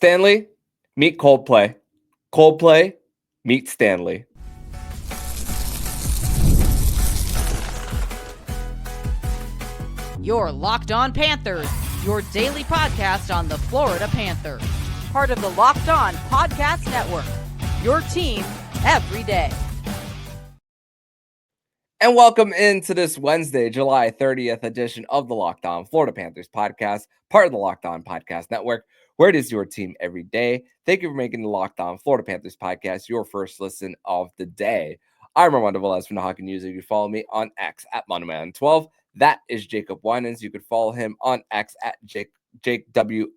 Stanley, meet Coldplay. Coldplay, meet Stanley. You're Locked On Panthers, your daily podcast on the Florida Panthers. Part of the Locked On Podcast Network, your team every day. And welcome into this Wednesday, July 30th edition of the Locked On Florida Panthers podcast, part of the Locked On Podcast Network, where it is your team every day. Thank you for making the Locked On Florida Panthers podcast your first listen of the day. I'm Armando Velez from the Hockey News. You can follow me on X at MondoMan12. That is Jacob Winans. You could follow him on X at JakeW_8.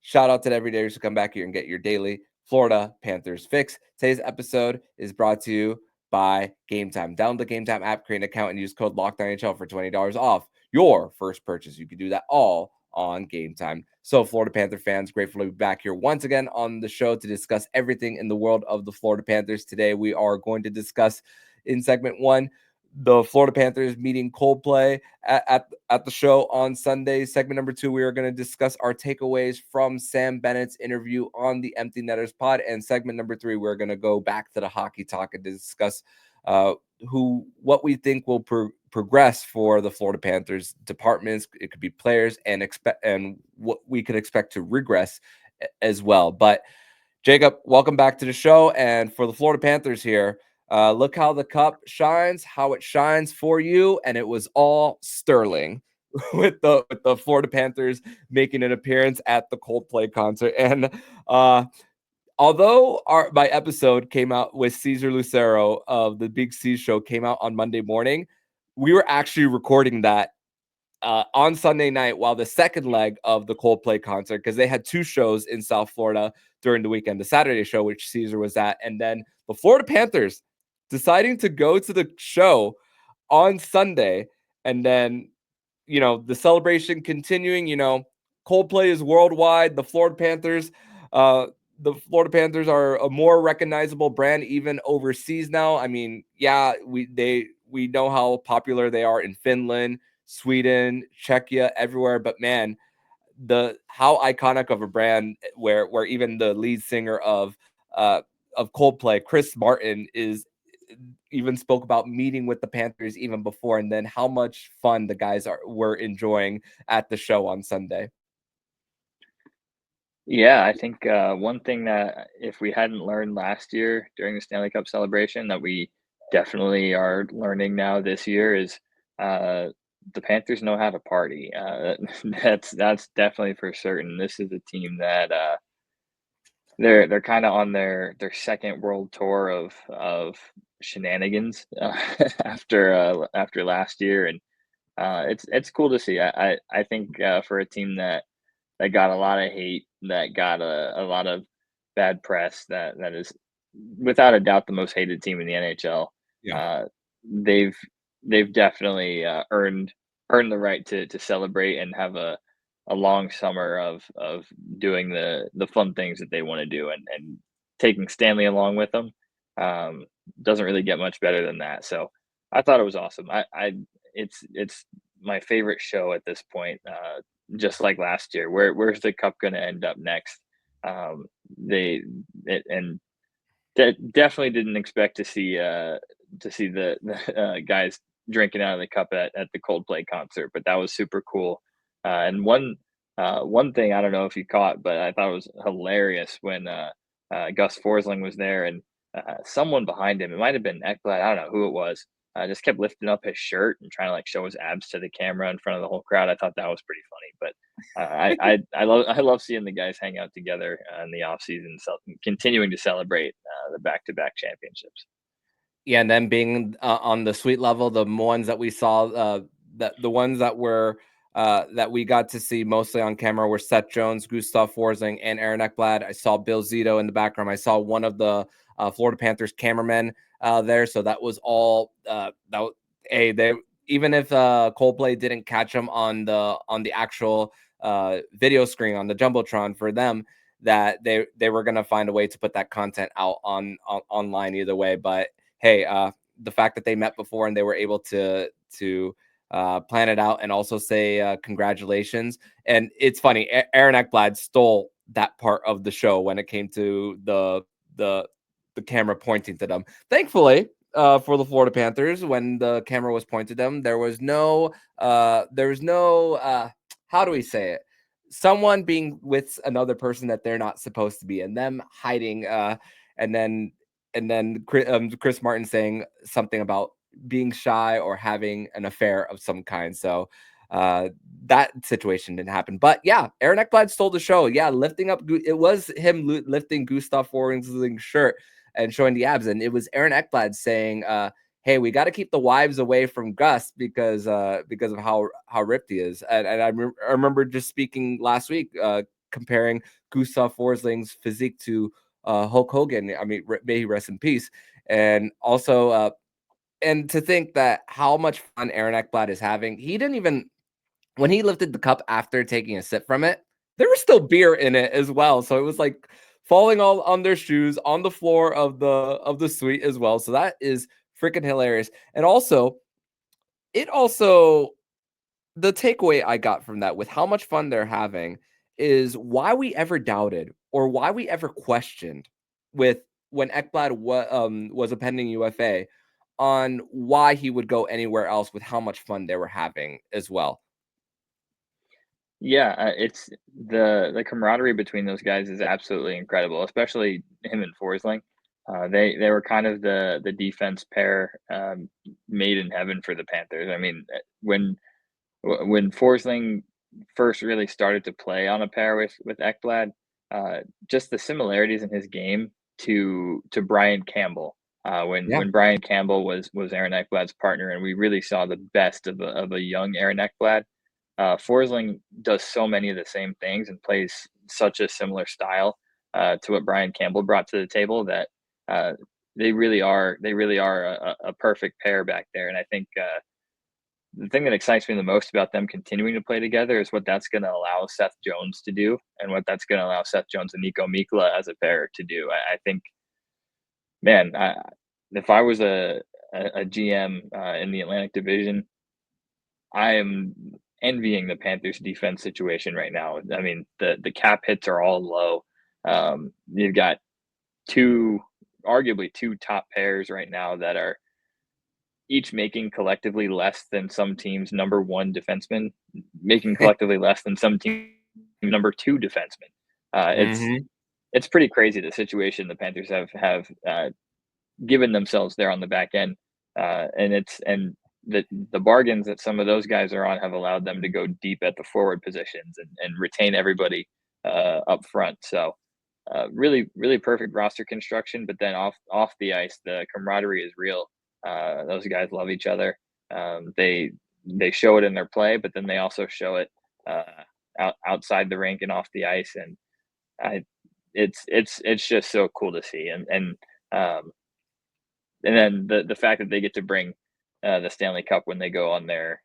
Shout out to the everydayers who come back here and get your daily Florida Panthers fix. Today's episode is brought to you by Game Time. Download the Game Time app, create an account, and use code LOCKEDONNHL for $20 off your first purchase. You can do that all on Game Time. So, Florida Panther fans, grateful to be back here once again on the show to discuss everything in the world of the Florida Panthers. Today, we are going to discuss in segment one the Florida Panthers meeting Coldplay at the show on Sunday. Segment number two, we are going to discuss our takeaways from Sam Bennett's interview on the Empty Netters pod. And segment number three, we're going to go back to the hockey talk and discuss what we think will progress for the Florida Panthers departments. It could be players and what we could expect to regress as well. But Jacob, welcome back to the show. And for the Florida Panthers here, look how the cup shines, how it shines for you, and it was all sterling with the Florida Panthers making an appearance at the Coldplay concert. And although my episode came out with Cesar Lucero of the Big C Show came out on Monday morning, we were actually recording that on Sunday night while the second leg of the Coldplay concert, because they had two shows in South Florida during the weekend, the Saturday show, which Cesar was at, and then the Florida Panthers deciding to go to the show on Sunday. And then, the celebration continuing, Coldplay is worldwide. The Florida Panthers are a more recognizable brand even overseas now. I mean, yeah, we know how popular they are in Finland, Sweden, Czechia, everywhere. But man, how iconic of a brand where even the lead singer of Coldplay, Chris Martin, even spoke about meeting with the Panthers even before, and then how much fun the guys were enjoying at the show on Sunday. Yeah, I think one thing that if we hadn't learned last year during the Stanley Cup celebration that we definitely are learning now this year is the Panthers know how to party. That's definitely for certain. This is a team that they're kind of on their second world tour of shenanigans after last year, and it's cool to see. I think for a team that got a lot of hate, that got a lot of bad press, that is without a doubt the most hated team in the NHL. Yeah. They've definitely earned the right to celebrate and have a long summer of doing the fun things that they want to do, and taking Stanley along with them. Doesn't really get much better than that. So I thought it was awesome. It's my favorite show at this point. Just like last year, where's the cup going to end up next? Definitely didn't expect to see the guys drinking out of the cup at the Coldplay concert, but that was super cool. And one thing, I don't know if you caught, but I thought it was hilarious when Gus Forsling was there, and someone behind him, it might have been Ekblad, I don't know who it was, just kept lifting up his shirt and trying to show his abs to the camera in front of the whole crowd. I thought that was pretty funny, but I love seeing the guys hang out together in the off season, continuing to celebrate the back-to-back championships. Yeah, and then being on the suite level, the ones that we saw, the ones that were that we got to see mostly on camera were Seth Jones, Gustav Forsling, and Aaron Ekblad. I saw Bill Zito in the background. I saw one of the Florida Panthers cameramen there. So that was all. Even if Coldplay didn't catch them on the actual video screen on the jumbotron for them, that they were going to find a way to put that content out online either way. But hey, the fact that they met before and they were able to plan it out and also say congratulations. And it's funny, Aaron Ekblad stole that part of the show when it came to the camera pointing to them. Thankfully, for the Florida Panthers, when the camera was pointed to them, there was no how do we say it? Someone being with another person that they're not supposed to be, and them hiding, and then Chris Martin saying something about being shy or having an affair of some kind. So that situation didn't happen. But yeah, Aaron Ekblad stole the show. Yeah, lifting up, it was him lifting Gustav Forslink's shirt and showing the abs, and it was Aaron Ekblad saying, "Hey, we got to keep the wives away from Gus because of how ripped he is." And I remember just speaking last week, comparing Gustav Forsling's physique to Hulk Hogan. I mean, may he rest in peace. And also, and to think that how much fun Aaron Ekblad is having, he didn't even, when he lifted the cup after taking a sip from it, there was still beer in it as well. So it was like falling all on their shoes on the floor of the suite as well. So that is freaking hilarious. And also, the takeaway I got from that with how much fun they're having is why we ever doubted or why we ever questioned with when Ekblad was a pending UFA on why he would go anywhere else with how much fun they were having as well. Yeah, it's the camaraderie between those guys is absolutely incredible, especially him and Forsling. They were kind of the defense pair, made in heaven for the Panthers. I mean, when Forsling first really started to play on a pair with Ekblad, just the similarities in his game to Brian Campbell. When Brian Campbell was Aaron Ekblad's partner, and we really saw the best of a young Aaron Ekblad. Forsling does so many of the same things and plays such a similar style to what Brian Campbell brought to the table that they really are a perfect pair back there. And I think the thing that excites me the most about them continuing to play together is what that's going to allow Seth Jones to do, and what that's going to allow Seth Jones and Nico Mikla as a pair to do. I think, man, if I was a GM in the Atlantic Division, I am envying the Panthers defense situation right now. I mean, the cap hits are all low. You've got arguably two top pairs right now that are each making collectively less than some team's number one defenseman, making collectively less than some team number two defenseman. It's pretty crazy the situation the Panthers have given themselves there on the back end, and the bargains that some of those guys are on have allowed them to go deep at the forward positions and retain everybody up front. So really, really perfect roster construction. But then off the ice, the camaraderie is real. Those guys love each other. They show it in their play, but then they also show it outside the rink and off the ice. And it's just so cool to see. And then the fact that they get to bring the Stanley Cup when they go on their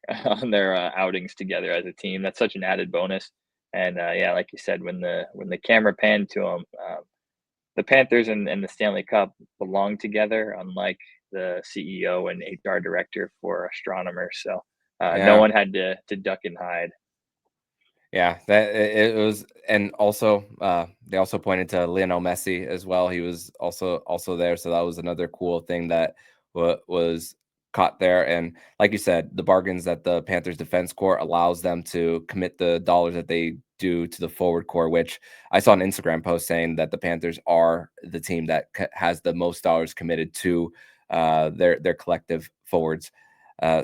outings together as a team, that's such an added bonus. And yeah, like you said, when the camera panned to them, the Panthers and the Stanley Cup belong together, unlike the CEO and HR director for astronomers. So no one had to duck and hide. Yeah, that it was, and also they also pointed to Lionel Messi as well. He was also there, so that was another cool thing that was caught there. And like you said, the bargains that the Panthers defense core allows them to commit the dollars that they do to the forward core, which I saw an Instagram post saying that the Panthers are the team that has the most dollars committed to their collective forwards.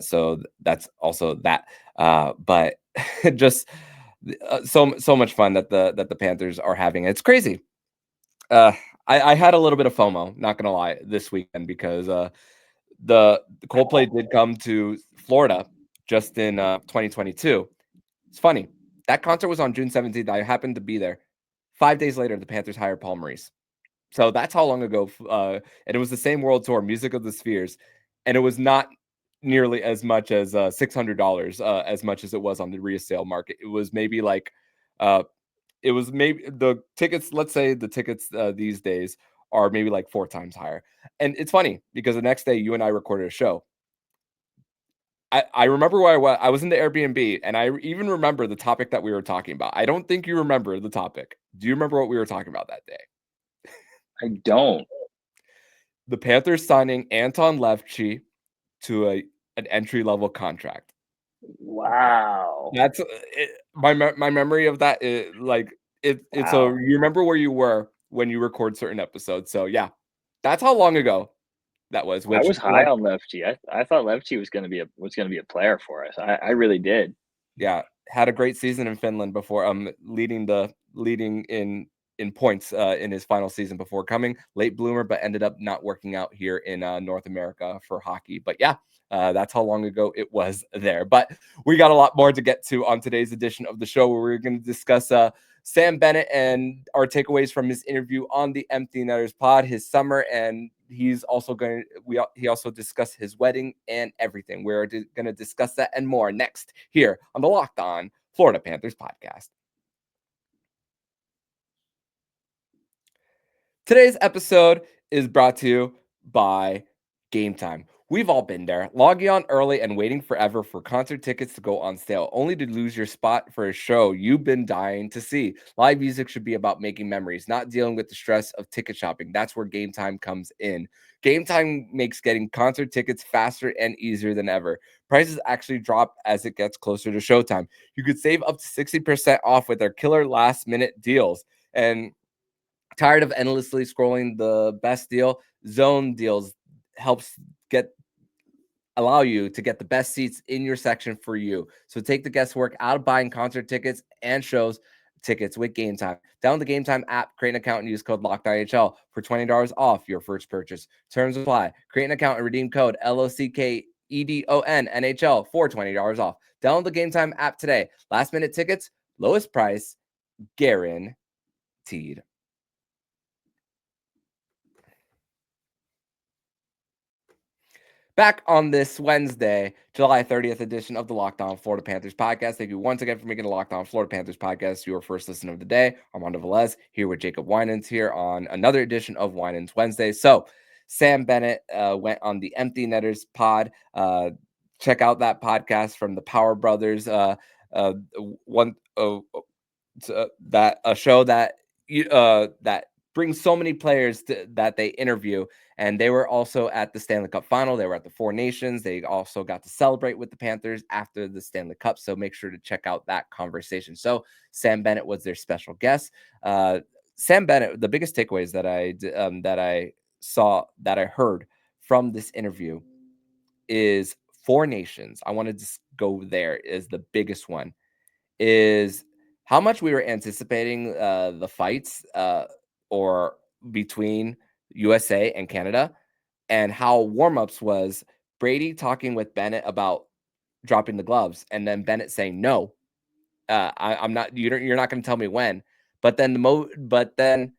So that's also that. But just so much fun that the Panthers are having. It's crazy. I had a little bit of FOMO, not gonna lie, this weekend because the Coldplay did come to Florida just in 2022. It's funny. That concert was on June 17th. I happened to be there. 5 days later, the Panthers hired Paul Maurice. So that's how long ago. And it was the same world tour, Music of the Spheres, and it was not nearly as much as $600 as much as it was on the resale market. It was maybe like the tickets, let's say the tickets these days are maybe like 4 times higher. And it's funny because the next day you and I recorded a show. I remember where I was. I was in the Airbnb, and I even remember the topic that we were talking about. I don't think you remember the topic. Do you remember what we were talking about that day? I don't. The Panthers signing Anton Levchi to an entry-level contract. Wow. That's my memory of that is like it's a Wow. you remember where you were when you record certain episodes. So yeah, that's how long ago that was. I Which was high on Lefty. I thought Lefty was gonna be a player for us. I really did. yeah, had a great season in Finland before leading in points in his final season before coming late bloomer, but ended up not working out here in North America for hockey. But yeah, that's how long ago it was there. But we got a lot more to get to on today's edition of the show, where we're going to discuss Sam Bennett and our takeaways from his interview on the Empty Netters pod, his summer, and he also discussed his wedding and everything. We're going to discuss that and more next here on the Locked On Florida Panthers podcast. Today's episode is brought to you by Game Time. We've all been there, logging on early and waiting forever for concert tickets to go on sale, only to lose your spot for a show you've been dying to see. Live music should be about making memories, not dealing with the stress of ticket shopping. That's where Game Time comes in. Game Time makes getting concert tickets faster and easier than ever. Prices actually drop as it gets closer to showtime. You could save up to 60% off with their killer last-minute deals. And tired of endlessly scrolling the best deal? Zone Deals helps allow you to get the best seats in your section for you. So take the guesswork out of buying concert tickets and shows tickets with Game Time. Download the Game Time app, create an account, and use code LOCKEDONNHL for $20 off your first purchase. Terms apply. Create an account and redeem code LOCKEDONNHL for $20 off. Download the Game Time app today. Last minute tickets, lowest price, guaranteed. Back on this Wednesday, July 30th edition of the Locked On Florida Panthers podcast. Thank you once again for making the Locked On Florida Panthers podcast your first listen of the day. Armando Velez here with Jacob Winans here on another edition of Winans Wednesday. So Sam Bennett went on the Empty Netters pod. Check out that podcast from the Power Brothers. A show that that brings so many players that they interview. And they were also at the Stanley Cup final. They were at the Four Nations. They also got to celebrate with the Panthers after the Stanley Cup. So make sure to check out that conversation. So Sam Bennett was their special guest. Sam Bennett, the biggest takeaways that I heard from this interview is Four Nations. I wanted to go there is the biggest one, is how much we were anticipating the fights or between USA and Canada, and how warmups was Brady talking with Bennett about dropping the gloves, and then Bennett saying no, I'm not. You're not going to tell me when. But then the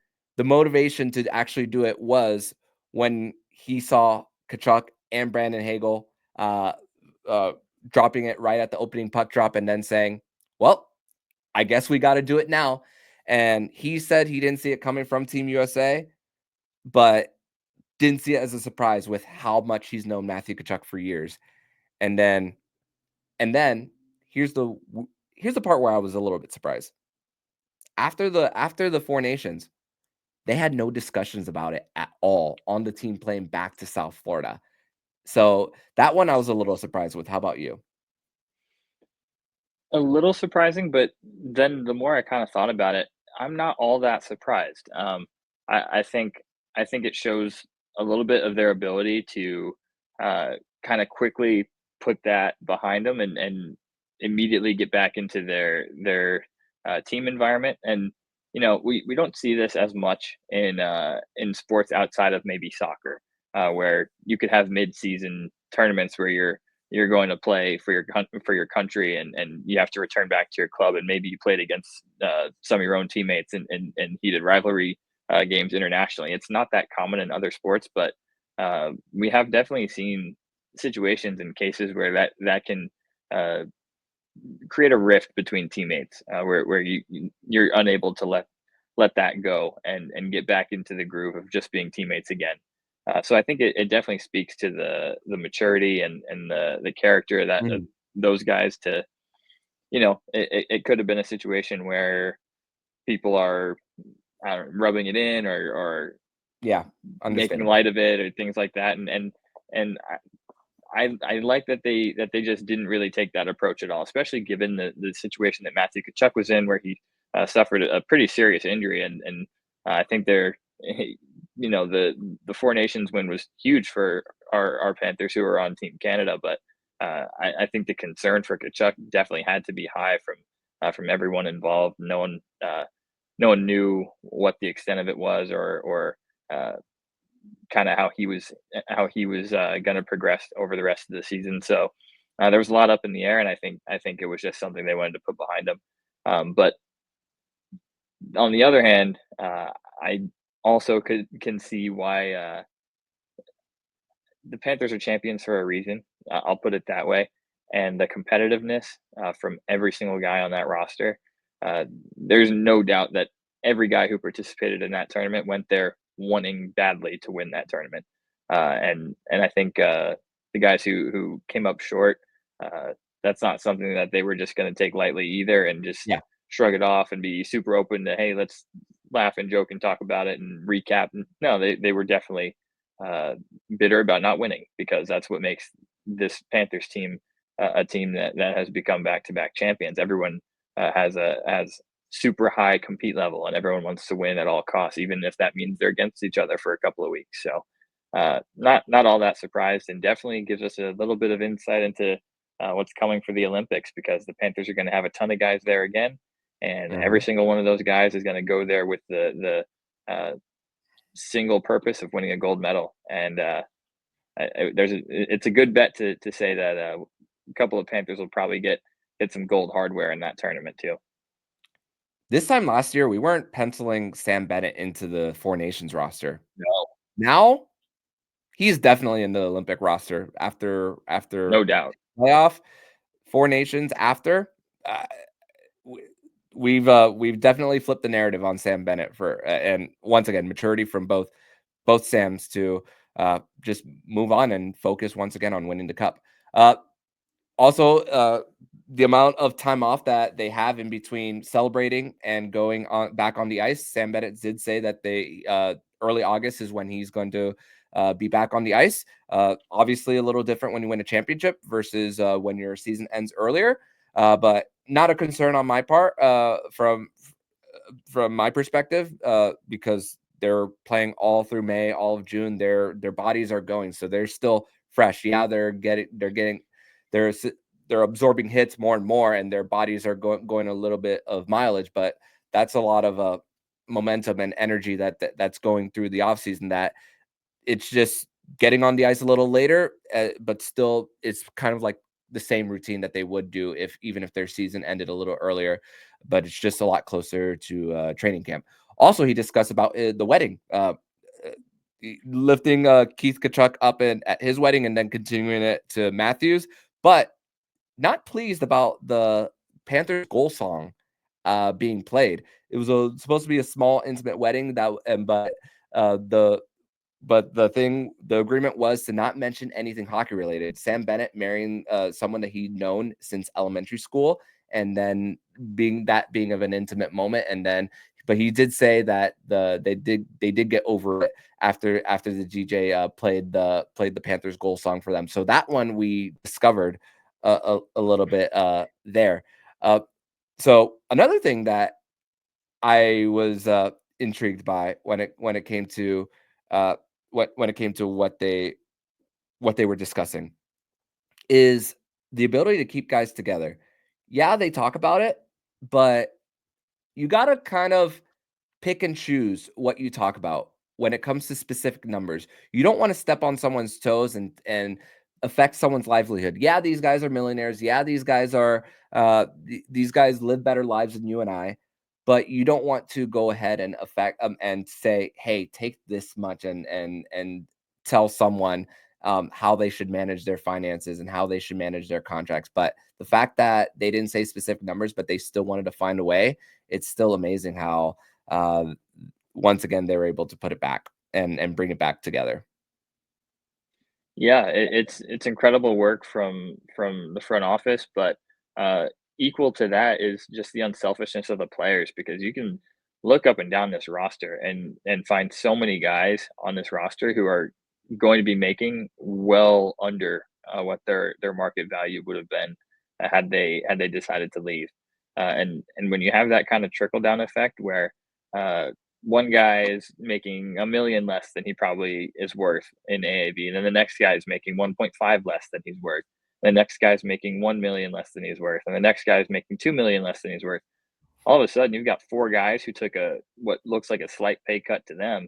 motivation to actually do it was when he saw Kachuk and Brandon Hagel dropping it right at the opening puck drop, and then saying, "Well, I guess we got to do it now." And he said he didn't see it coming from Team USA, but didn't see it as a surprise with how much he's known Matthew Tkachuk for years. And then here's the part where I was a little bit surprised. After the Four Nations, they had no discussions about it at all on the team playing back to South Florida. So that one I was a little surprised with. How about you? A little surprising, but then the more I kind of thought about it, I'm not all that surprised. I think it shows a little bit of their ability to kind of quickly put that behind them and immediately get back into their team environment. And we don't see this as much in sports outside of maybe soccer, where you could have mid-season tournaments where you're going to play for your country, and you have to return back to your club, and maybe you played against some of your own teammates in heated rivalry games internationally. It's not that common in other sports, but we have definitely seen situations and cases where that can create a rift between teammates, where you're unable to let that go and get back into the groove of just being teammates again. So I think it definitely speaks to the maturity and the character of that of Mhm. those guys to, it could have been a situation where people are, I don't know, rubbing it in or Yeah, making understandable. light of it or things like that. And I like that they just didn't really take that approach at all, especially given the situation that Matthew Kachuk was in, where he suffered a pretty serious injury, and I think they're, the Four Nations win was huge for our Panthers who are on Team Canada, but I think the concern for Kachuk definitely had to be high from everyone involved. No one knew what the extent of it was or uh, kind of how he was going to progress over the rest of the season. So there was a lot up in the air, and I think it was just something they wanted to put behind them. But on the other hand, I also can see why the Panthers are champions for a reason. I'll put it that way. And the competitiveness from every single guy on that roster, uh, there's no doubt that every guy who participated in that tournament went there wanting badly to win that tournament. And I think the guys who came up short, uh, that's not something that they were just going to take lightly either, and just Yeah. shrug it off and be super open to, hey, let's laugh and joke and talk about it and recap. No, they were definitely uh, bitter about not winning, because that's what makes this Panthers team a team that has become back-to-back champions. Everyone has super high compete level, and everyone wants to win at all costs, even if that means they're against each other for a couple of weeks. So, not all that surprised, and definitely gives us a little bit of insight into what's coming for the Olympics, because the Panthers are going to have a ton of guys there again, and every Mhm. single one of those guys is going to go there with the single purpose of winning a gold medal. And it's a good bet to say that a couple of Panthers will probably get some gold hardware in that tournament too. This time last year, we weren't penciling Sam Bennett into the Four Nations roster. No, Now, he's definitely in the Olympic roster after no doubt. playoff, Four Nations after. Uh, we we've definitely flipped the narrative on Sam Bennett for and once again, maturity from both Sams to just move on and focus once again on winning the cup. Also, the amount of time off that they have in between celebrating and going on back on the ice. Sam Bennett did say that they early August is when he's going to be back on the ice. Obviously, a little different when you win a championship versus when your season ends earlier. But not a concern on my part from my perspective, because they're playing all through May, all of June. Their bodies are going, so they're still fresh. Yeah, they're they're absorbing hits more and more, and their bodies are going a little bit of mileage, but that's a lot of momentum and energy that's going through the offseason, that it's just getting on the ice a little later, but still it's kind of like the same routine that they would do if even if their season ended a little earlier, but it's just a lot closer to training camp. Also, he discussed about the wedding, lifting Keith Kachuk up at his wedding and then continuing it to Matthews, but not pleased about the Panthers goal song being played. It was supposed to be a small, intimate wedding uh, the the agreement was to not mention anything hockey related. Sam Bennett marrying someone that he'd known since elementary school, and then being of an intimate moment, and then but he did say that they did get over it after the DJ played the Panthers goal song for them. So that one we discovered a little bit there. Uh, so another thing that I was intrigued by when it came to uh, when it came to what they were discussing is the ability to keep guys together. Yeah, they talk about it, but you got to kind of pick and choose what you talk about when it comes to specific numbers. You don't want to step on someone's toes and affect someone's livelihood. Yeah, these guys are millionaires. Yeah, these guys are these guys live better lives than you and I. But you don't want to go ahead and affect and say, "Hey, take this much," and tell someone how they should manage their finances and how they should manage their contracts. But the fact that they didn't say specific numbers, but they still wanted to find a way, it's still amazing how once again they were able to put it back and bring it back together. Yeah, it's incredible work from the front office, but uh, equal to that is just the unselfishness of the players because you can look up and down this roster and find so many guys on this roster who are going to be making well under what their market value would have been had they decided to leave. And when you have that kind of trickle down effect where uh, one guy is making a million less than he probably is worth in AAV, and then the next guy is making 1.5 less than he's worth. The next guy's making 1 million less than he's worth, and the next guy's making 2 million less than he's worth. All of a sudden, you've got four guys who took a what looks like a slight pay cut to them.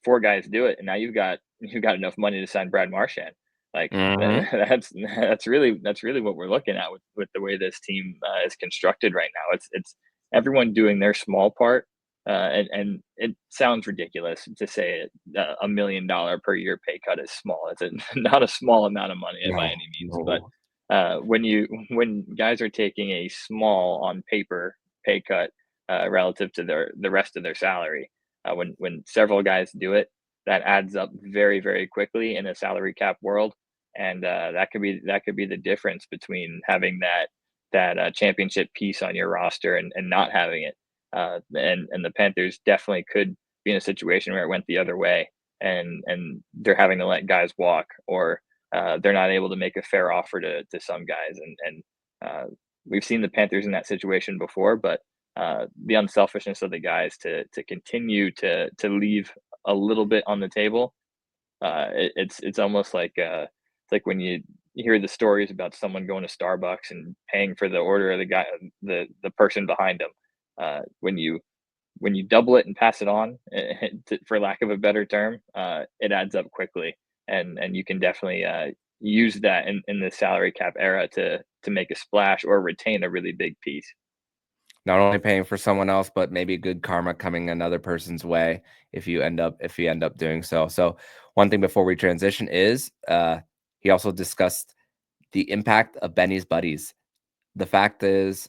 Four guys do it, and now you've got enough money to sign Brad Marchand. Like Mm-hmm. that's really what we're looking at with the way this team is constructed right now. It's everyone doing their small part, and it sounds ridiculous to say $1 million per year pay cut is small. It's not a small amount of money by No, any means, but no. when guys are taking a small on paper pay cut relative to the rest of their salary, when several guys do it, that adds up very very quickly in a salary cap world, and that could be the difference between having that championship piece on your roster and not having it. And the Panthers definitely could be in a situation where it went the other way, and they're having to let guys walk, or they're not able to make a fair offer to some guys, and we've seen the Panthers in that situation before, but the unselfishness of the guys to continue to leave a little bit on the table. It's almost like it's like when you hear the stories about someone going to Starbucks and paying for the order of the person behind them. When you double it and pass it on, for lack of a better term, it adds up quickly, and you can definitely use that in the salary cap era to make a splash or retain a really big piece. Not only paying for someone else, but maybe good karma coming another person's way if you end up doing so. So one thing before we transition is he also discussed the impact of Benny's buddies. The fact is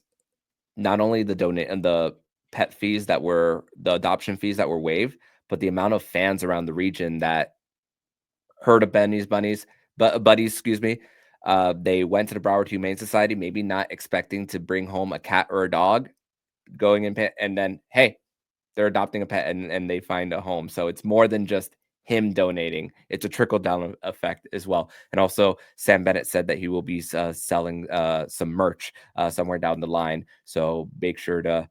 not only the donate and the pet fees that were the adoption fees that were waived, but the amount of fans around the region that heard of Benny's bunnies, but buddies, excuse me. They went to the Broward Humane Society, maybe not expecting to bring home a cat or a dog, going in pet, and then hey, they're adopting a pet and they find a home. So it's more than just him donating. It's a trickle down effect as well. And also, Sam Bennett said that he will be selling some merch somewhere down the line. So make sure to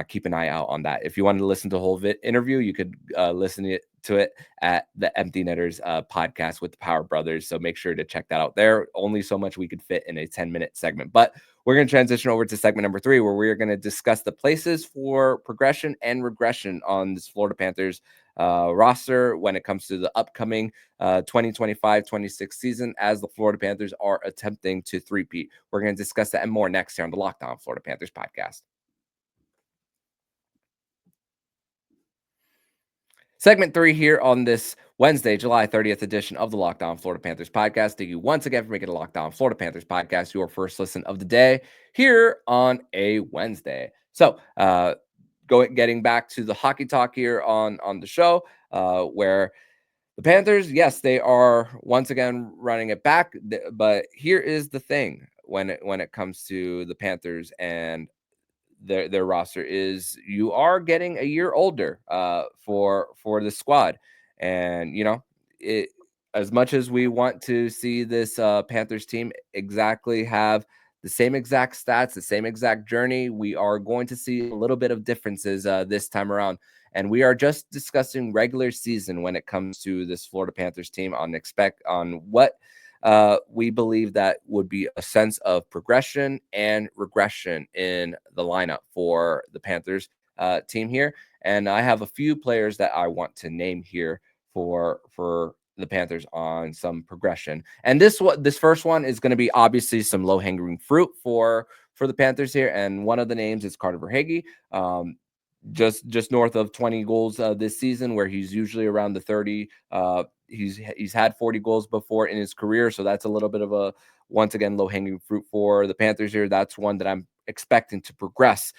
keep an eye out on that. If you wanted to listen to the whole interview, you could listen to it at the Empty Netters podcast with the Power Brothers. So make sure to check that out there. Only so much we could fit in a 10-minute segment. But we're going to transition over to segment number 3, where we're going to discuss the places for progression and regression on this Florida Panthers roster when it comes to the upcoming 2025-26 season, as the Florida Panthers are attempting to three-peat. We're going to discuss that and more next here on the Locked On Florida Panthers podcast. Segment 3 here on this Wednesday, July 30th edition of the Locked On Florida Panthers podcast. Thank you once again for making the Locked On Florida Panthers podcast your first listen of the day here on a Wednesday. So, getting back to the hockey talk here on the show, where the Panthers, yes, they are once again running it back, but here is the thing when it comes to the Panthers and their roster is you are getting a year older for the squad. And it, as much as we want to see this Panthers team exactly have the same exact stats, the same exact journey, we are going to see a little bit of differences this time around. And we are just discussing regular season when it comes to this Florida Panthers team on what we believe that would be a sense of progression and regression in the lineup for the Panthers team here. And I have a few players that I want to name here for the Panthers on some progression. And this first one is going to be obviously some low hanging fruit for the Panthers here. And one of the names is Carter Verhaeghe. Just north of 20 goals this season, where he's usually around the 30. He's had 40 goals before in his career, so that's a little bit of a, once again, low hanging fruit for the Panthers here. That's one that I'm expecting to progress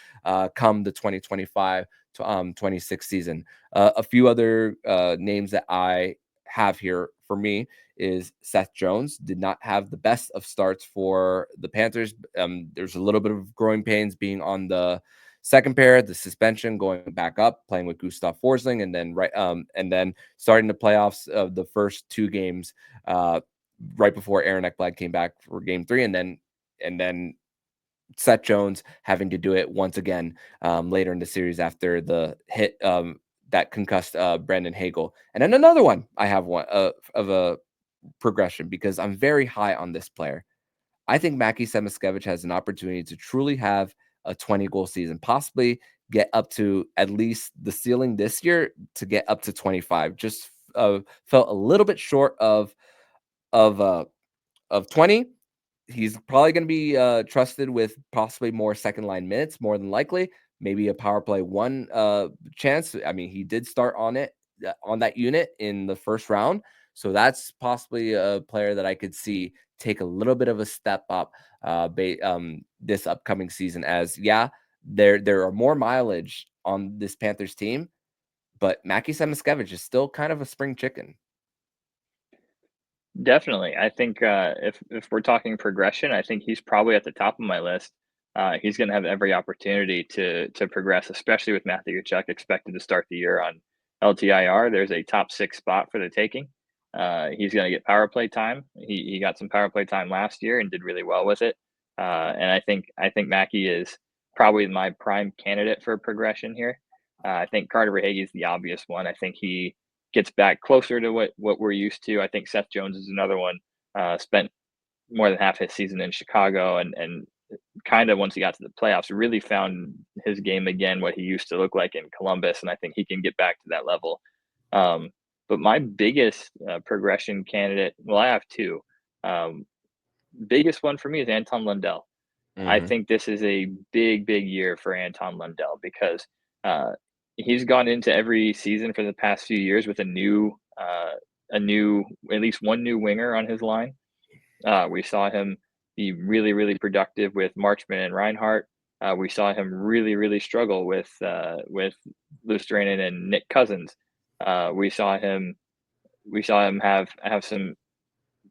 come the 2025 to 26 season. A few other names that I have here for me is Seth Jones did not have the best of starts for the Panthers. There's a little bit of growing pains being on the second pair, the suspension, going back up, playing with Gustav Forsling, and then starting the playoffs of the first 2 games right before Aaron Ekblad came back for game 3, and then Seth Jones having to do it once again later in the series after the hit that concussed Brandon Hagel. And then another one I have one of a progression, because I'm very high on this player. I think Mackie Samoskevich has an opportunity to truly have a 20-goal season, possibly get up to at least the ceiling this year to get up to 25. Just felt a little bit short of 20. He's probably going to be trusted with possibly more second line minutes, more than likely. Maybe a power play 1 chance. I mean, he did start on that unit in the first round. So that's possibly a player that I could see take a little bit of a step up this upcoming season, as there are more mileage on this Panthers team, but Mackie Samoskevich is still kind of a spring chicken. Definitely. I think if we're talking progression, I think he's probably at the top of my list. He's going to have every opportunity to progress, especially with Matthew Tkachuk expected to start the year on LTIR. There's a top 6 spot for the taking. He's going to get power play time. He got some power play time last year and did really well with it. And I think Mackie is probably my prime candidate for progression here. I think Carter Verhaeghe is the obvious one. I think he gets back closer to what we're used to. I think Seth Jones is another one. Spent more than half his season in Chicago, and kind of once he got to the playoffs, really found his game again, what he used to look like in Columbus, and I think he can get back to that level. But my biggest progression candidate, well, I have 2. Biggest one for me is Anton Lundell. Mm-hmm. I think this is a big year for Anton Lundell because he's gone into every season for the past few years with at least one new winger on his line. We saw him be really productive with Marchman and Reinhart. We saw him really struggle with Luostarinen and Nick Cousins. We saw him have some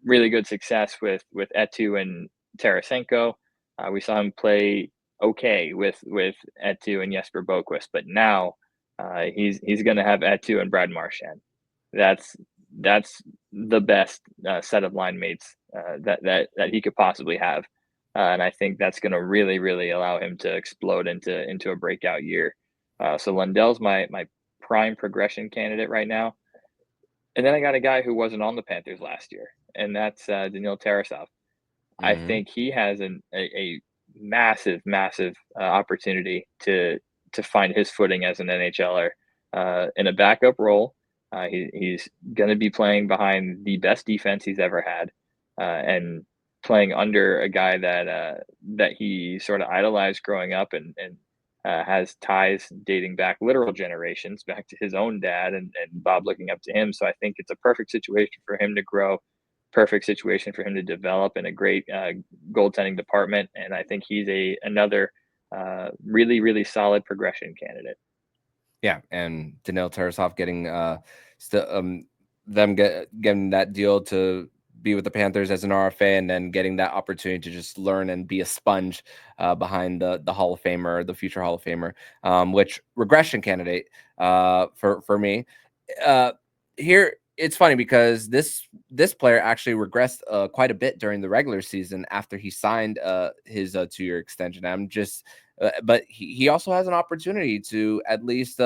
really good success with Etu and Tarasenko. We saw him play okay with Etu and Jesper Boquist, but now he's going to have Etu and Brad Marchand. That's the best set of line mates that he could possibly have, and I think that's going to really allow him to explode into a breakout year. So Lundell's my prime progression candidate right now, and then I got a guy who wasn't on the Panthers last year, and that's Daniil Tarasov. I think he has a massive opportunity to find his footing as an NHLer in a backup role. He's going to be playing behind the best defense he's ever had, and playing under a guy that he sort of idolized growing up, and has ties dating back literal generations back to his own dad and Bob looking up to him. So I think it's a perfect situation for him to grow, perfect situation for him to develop in a great goaltending department. And I think he's another really solid progression candidate. Yeah, and Daniil Tarasov getting getting that deal to be with the Panthers as an RFA, and then getting that opportunity to just learn and be a sponge behind the Hall of Famer, the future Hall of Famer, which regression candidate for me. Here, it's funny because this player actually regressed quite a bit during the regular season after he signed his 2-year extension. But he also has an opportunity to at least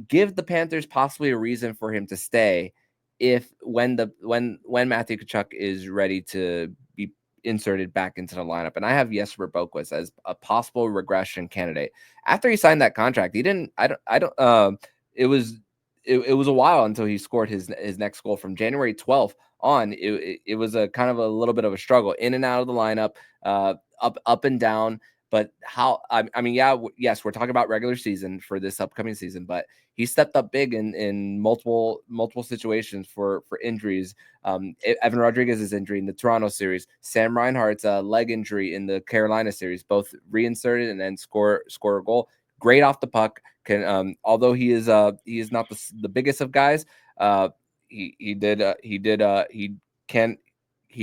give the Panthers possibly a reason for him to stay when Matthew Tkachuk is ready to be inserted back into the lineup. And I have Jesper Boquist as a possible regression candidate. After he signed that contract, it was a while until he scored his next goal. From January 12th on, it was a kind of a little bit of a struggle in and out of the lineup, up and down. But yes, we're talking about regular season for this upcoming season, but he stepped up big in multiple situations for injuries. Evan Rodriguez's injury in the Toronto series, Sam Reinhart's leg injury in the Carolina series, both reinserted and then score a goal. Great off the puck. Although he is not the biggest of guys, he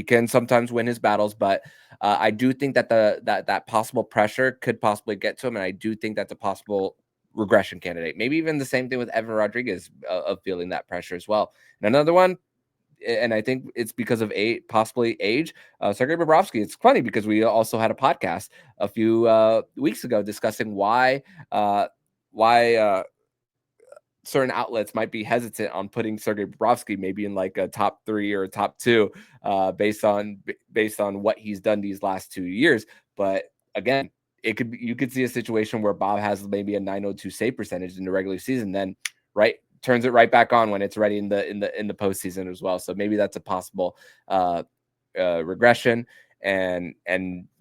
can sometimes win his battles, but I do think that that possible pressure could possibly get to him, and I do think that's a possible regression candidate. Maybe even the same thing with Evan Rodriguez of feeling that pressure as well. And another one, and I think it's because of possibly age, Sergei Bobrovsky. It's funny because we also had a podcast a few weeks ago discussing why certain outlets might be hesitant on putting Sergei Bobrovsky maybe in like a top 3 or a top 2 based on what he's done these last 2 years. But again, you could see a situation where Bob has maybe a 902 save percentage in the regular season, then turns it right back on when it's ready in the postseason as well. So maybe that's a possible regression. And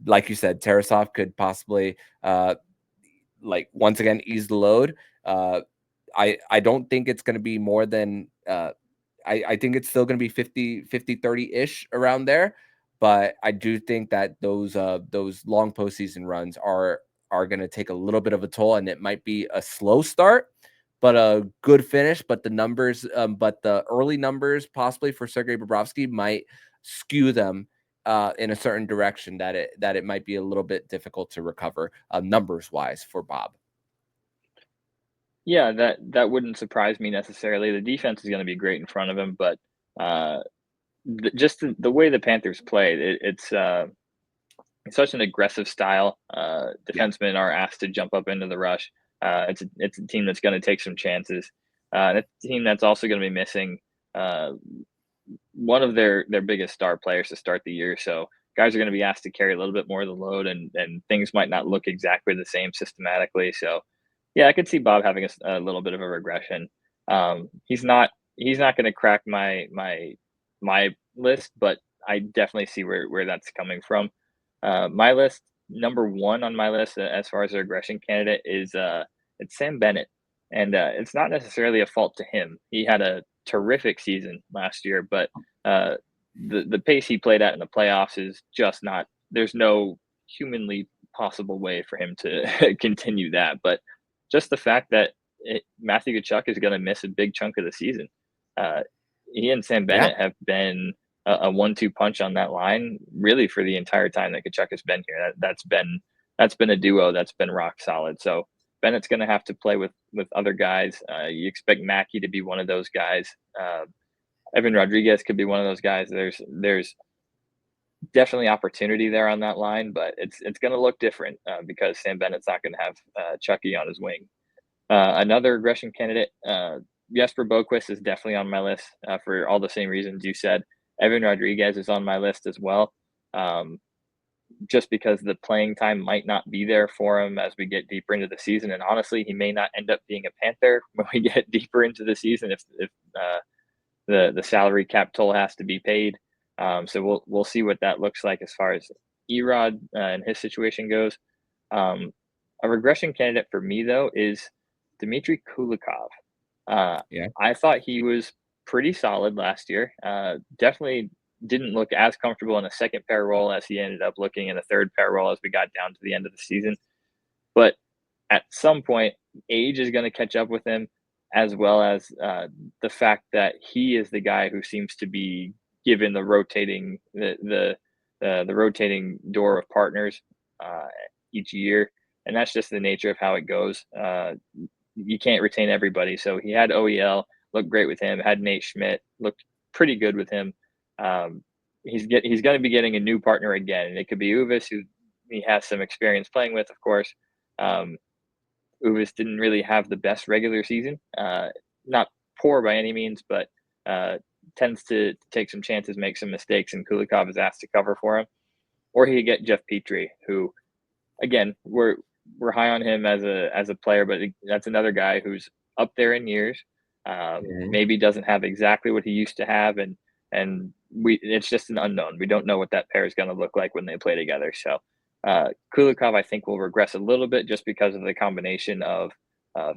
like you said, Tarasov could possibly like once again ease the load. I don't think it's going to be more than I think it's still going to be 50-30-ish around there, but I do think that those long postseason runs are going to take a little bit of a toll, and it might be a slow start but a good finish. But the early numbers possibly for Sergei Bobrovsky might skew them in a certain direction that it might be a little bit difficult to recover numbers wise for Bob. Yeah, that wouldn't surprise me necessarily. The defense is going to be great in front of him, but just the way the Panthers played, it's such an aggressive style. Defensemen are asked to jump up into the rush. It's a team that's going to take some chances. It's a team that's also going to be missing one of their biggest star players to start the year. So guys are going to be asked to carry a little bit more of the load, and things might not look exactly the same systematically. So yeah, I could see Bob having a little bit of a regression. He's not going to crack my list, but I definitely see where that's coming from. My list, number one on my list as far as a regression candidate is it's Sam Bennett, and it's not necessarily a fault to him. He had a terrific season last year, but the pace he played at in the playoffs is just not. There's no humanly possible way for him to continue that, but just the fact that Matthew Tkachuk is going to miss a big chunk of the season. He and Sam Bennett have been a 1-2 punch on that line really for the entire time that Tkachuk has been here. That's been a duo that's been rock solid. So Bennett's going to have to play with other guys. You expect Mackey to be one of those guys. Evan Rodriguez could be one of those guys. There's definitely opportunity there on that line, but it's going to look different because Sam Bennett's not going to have Chucky on his wing. Another regression candidate, Jesper Boquist is definitely on my list for all the same reasons you said. Evan Rodriguez is on my list as well, just because the playing time might not be there for him as we get deeper into the season. And honestly, he may not end up being a Panther when we get deeper into the season if the salary cap toll has to be paid. So we'll see what that looks like as far as Erod and his situation goes. A regression candidate for me, though, is Dmitry Kulikov. I thought he was pretty solid last year. Definitely didn't look as comfortable in a second pair role as he ended up looking in a third pair role as we got down to the end of the season. But at some point, age is going to catch up with him, as well as the fact that he is the guy who seems to be given the rotating the rotating door of partners each year, and that's just the nature of how it goes. You can't retain everybody, so he had OEL, looked great with him. Had Nate Schmidt, looked pretty good with him. He's going to be getting a new partner again, and it could be Uvis, who he has some experience playing with, of course. Uvis didn't really have the best regular season, not poor by any means, but tends to take some chances, make some mistakes, and Kulikov is asked to cover for him. Or he could get Jeff Petrie, who, again, we're high on him as a player, but that's another guy who's up there in years. Maybe doesn't have exactly what he used to have, and it's just an unknown. We don't know what that pair is going to look like when they play together. So Kulikov, I think, will regress a little bit just because of the combination of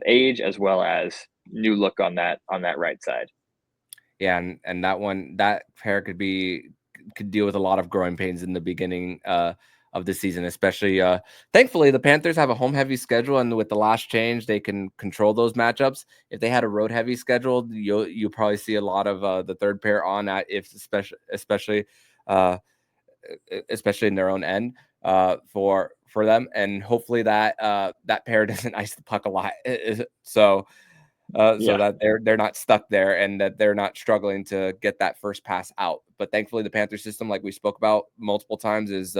age as well as new look on that right side. Yeah, and that pair could deal with a lot of growing pains in the beginning of of the season, especially thankfully the Panthers have a home heavy schedule, and with the last change they can control those matchups. If they had a road heavy schedule, you'll probably see a lot of the third pair on at, if especially in their own end for them, and hopefully that that pair doesn't ice the puck a lot, so that they're not stuck there and that they're not struggling to get that first pass out. But thankfully the Panther system, like we spoke about multiple times, is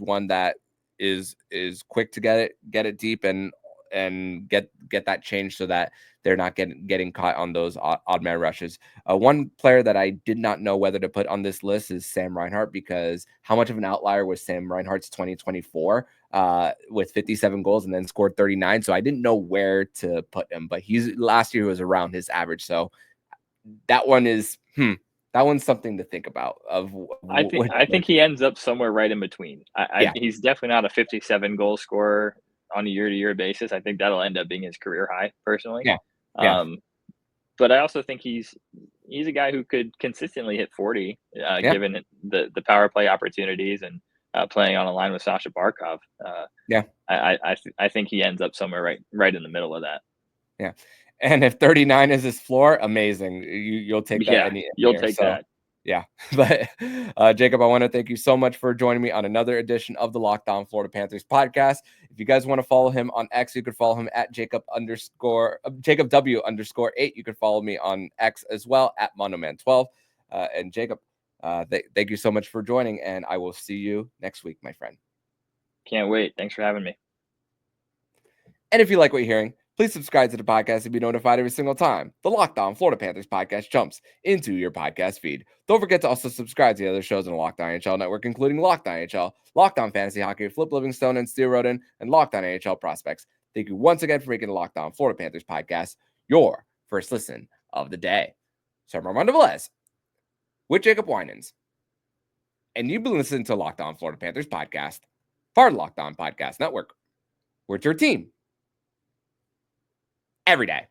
one that is quick to get it deep and get that change so that they're not getting caught on those odd man rushes. One player that I did not know whether to put on this list is Sam Reinhart, because how much of an outlier was Sam Reinhart's 2024 with 57 goals and then scored 39. So I didn't know where to put him, but last year was around his average. So that one is that one's something to think about. I think he ends up somewhere right in between. He's definitely not a 57 goal scorer on a year-to-year basis. I think that'll end up being his career high, personally. But I also think he's a guy who could consistently hit 40, given the power play opportunities and playing on a line with Sasha Barkov. I think he ends up somewhere right in the middle of that. Yeah. And if 39 is his floor, amazing. You'll take that. You'll take that. Yeah. But Jacob, I want to thank you so much for joining me on another edition of the Locked On Florida Panthers podcast. If you guys want to follow him on X, you could follow him at JacobW_8. You could follow me on X as well at Monoman12. And Jacob, thank you so much for joining, and I will see you next week, my friend. Can't wait. Thanks for having me. And if you like what you're hearing, please subscribe to the podcast to be notified every single time the Locked On Florida Panthers podcast jumps into your podcast feed. Don't forget to also subscribe to the other shows on the Locked On NHL network, including Locked On NHL, Locked On Fantasy Hockey, Flip Livingstone and Steel Roden, and Locked On NHL Prospects. Thank you once again for making the Locked On Florida Panthers podcast your first listen of the day. So I'm Armando Velez with Jacob Winans, and you've been listening to Locked On Florida Panthers podcast, part of Locked On Podcast Network. We're your team every day.